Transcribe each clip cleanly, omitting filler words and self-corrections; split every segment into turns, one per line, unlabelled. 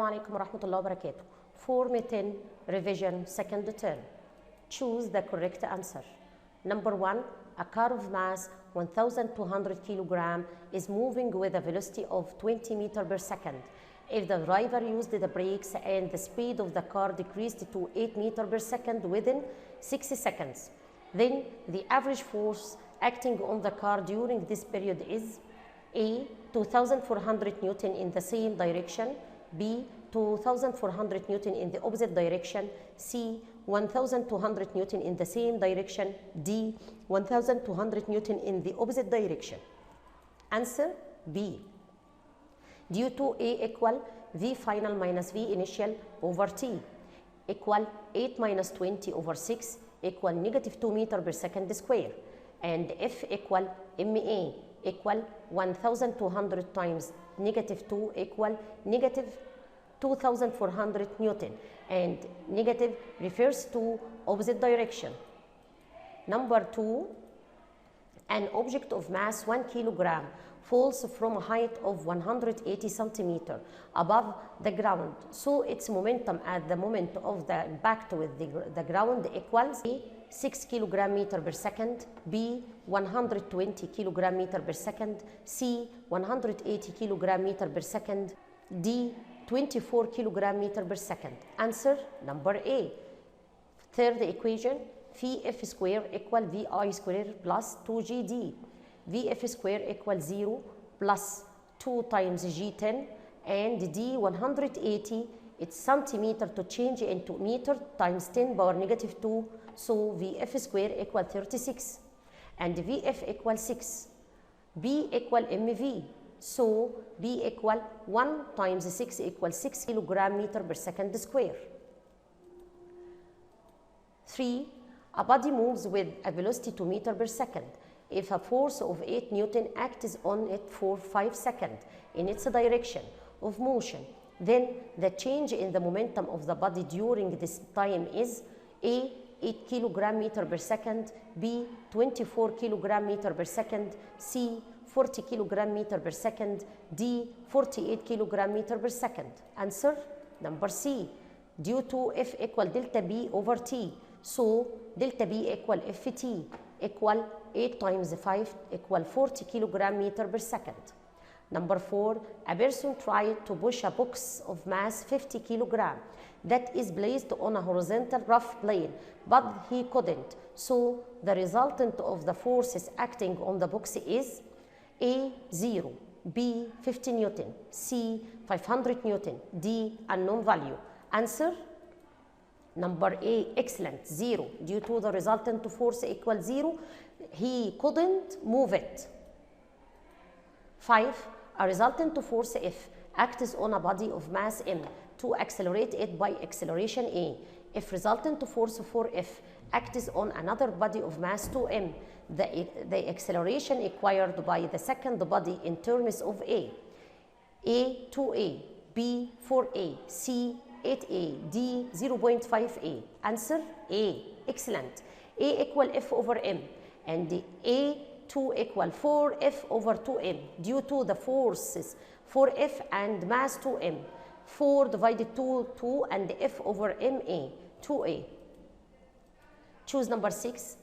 alaikum wa rahmatullahi wa barakatuh. Form 10 revision second term. Choose the correct answer. Number 1, a car of mass 1,200 kilogram is moving with a velocity of 20 meters per second. If the driver used the brakes and the speed of the car decreased to 8 meters per second within 60 seconds, then the average force acting on the car during this period is A. 2,400 Newton in the same direction, B. 2,400 Newton in the opposite direction, C. 1,200 Newton in the same direction, D. 1,200 Newton in the opposite direction. Answer B. Due to A equal V final minus V initial over T equal 8 minus 20 over 6 equal negative 2 meters per second square, and F equal MA equal 1,200 times negative 2 equal negative 2,400 Newton, and negative refers to opposite direction. Number 2, an object of mass 1 kilogram falls from a height of 180 centimeters above the ground, so its momentum at the moment of the impact with the ground equals A. 6 kilogram meter per second, B. 120 kilogram meter per second, C. 180 kilogram meter per second, D. 24 kilogram meter per second. Answer number A. Third equation, Vf square equal Vi square plus 2Gd. Vf square equals 0 plus 2 times G10, and D 180, it's centimeter to change into meter times 10 power negative 2, so Vf square equal 36, and Vf equal 6. B equal mV, so B equal 1 times 6 equals 6 kilogram meter per second square. 3. A body moves with a velocity 2 meters per second. If a force of 8 Newton acts on it for 5 seconds in its direction of motion, then the change in the momentum of the body during this time is A. 8 kilogram meter per second, B. 24 kilogram meter per second, C. 40 kilogram meter per second, D. 48 kilogram meter per second. Answer number C. Due to F equal delta B over T, so delta B equal Ft equal 8 times 5 equal 40 kilogram meter per second. Number 4, a person tried to push a box of mass 50 kilogram that is placed on a horizontal rough plane, but he couldn't. So the resultant of the forces acting on the box is A. 0, B. 50 Newton, C. 500 Newton, D. unknown value. Answer number A. Excellent, 0. Due to the resultant force equal 0, he couldn't move it. 5. A resultant force F acts on a body of mass M to accelerate it by acceleration A. If resultant force for F acts on another body of mass 2M, the acceleration acquired by the second body in terms of A. A 2A, B 4A, C 8A, D 0.5A. Answer A. Excellent. A equal F over M, and A 2 equal 4F over 2M due to the forces 4F and mass 2M. 4 divided 2 and F over MA, 2A. Choose number 6.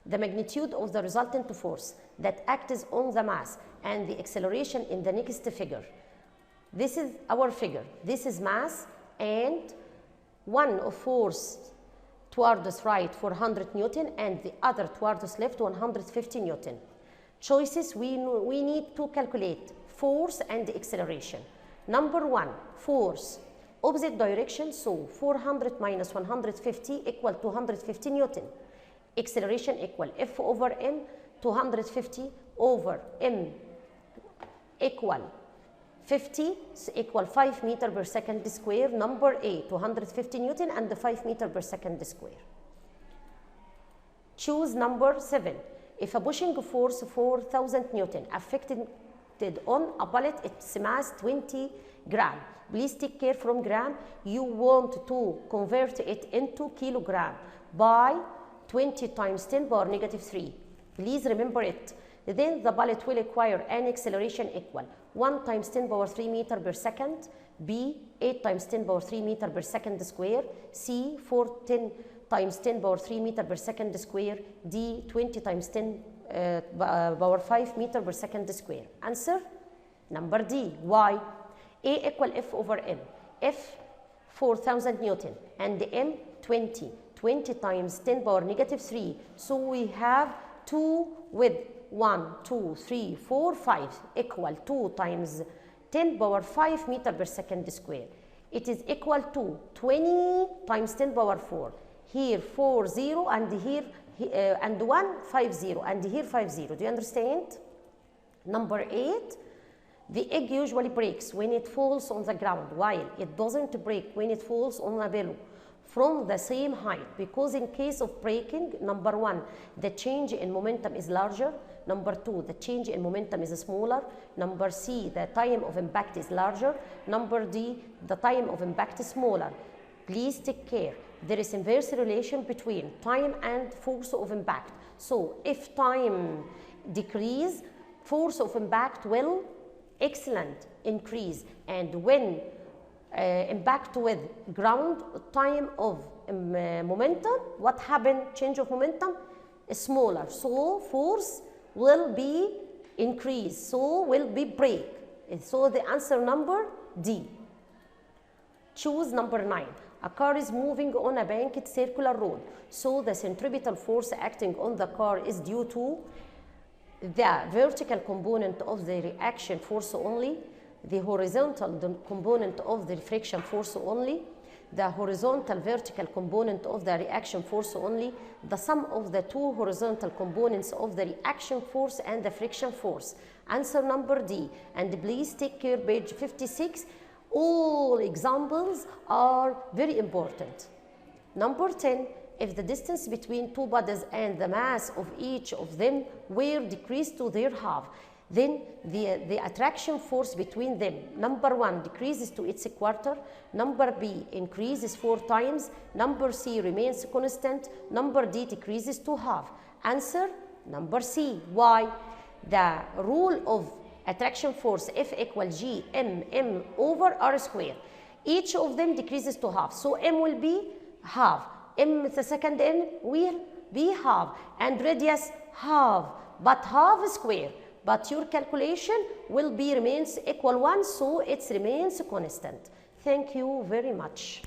The magnitude of the resultant force that acts on the mass and the acceleration in the next figure. This is our figure. This is mass and one of force towards right 400 Newton and the other towards left 150 Newton. Choices we need to calculate force and acceleration. Number 1, force, opposite direction, so 400 minus 150 equal 250 Newton. Acceleration equal F over M, 250 over M equal 50, so equal 5 meters per second square. Number A, 250 Newton and 5 meters per second square. Choose number 7. If a pushing force 4,000 Newton affected on a bullet, its mass 20 gram. Please take care from gram. You want to convert it into kilogram by 20 times 10 power negative 3. Please remember it. Then the bullet will acquire an acceleration equal 1 times 10 power 3 meter per second B 8 times 10 power 3 meter per second square, C 4 times 10 power 3 meter per second square, D 20 times 10 power 5 meter per second square. Answer number D. Why? A equal F over M. F 4000 Newton and M 20. 20 times 10 power negative 3. So we have 2 with 1, 2, 3, 4, 5 equal 2 times 10 power 5 meter per second square. It is equal to 20 times 10 power 4. Here 4 0 and here and 1 5 0 and here 5 0. Do you understand? Number 8. The egg usually breaks when it falls on the ground, while it doesn't break when it falls on a pillow from the same height, because in case of breaking, number 1, the change in momentum is larger, number 2, the change in momentum is smaller, number C, the time of impact is larger, number D, the time of impact is smaller. Please take care. There is inverse relation between time and force of impact. So if time decrease, force of impact will increase, and when impact with ground, time of momentum, what happened? Change of momentum is smaller, so force will be increased, so will be break. So the answer number D. Choose number 9. A car is moving on a banked circular road, so the centripetal force acting on the car is due to the vertical component of the reaction force only, the horizontal component of the friction force only, the horizontal vertical component of the reaction force only, the sum of the two horizontal components of the reaction force and the friction force. Answer number D. And please take care, page 56. All examples are very important. Number 10. If the distance between two bodies and the mass of each of them were decreased to their half, then the attraction force between them, number 1, decreases to its quarter, number B, increases 4 times, number C, remains constant, number D, decreases to half. Answer number C. Why? The rule of attraction force F equals G M over R square. Each of them decreases to half, so M will be half. M, the second N, will be half, and radius half, but half square. But your calculation will be remains equal 1, so it remains constant. Thank you very much.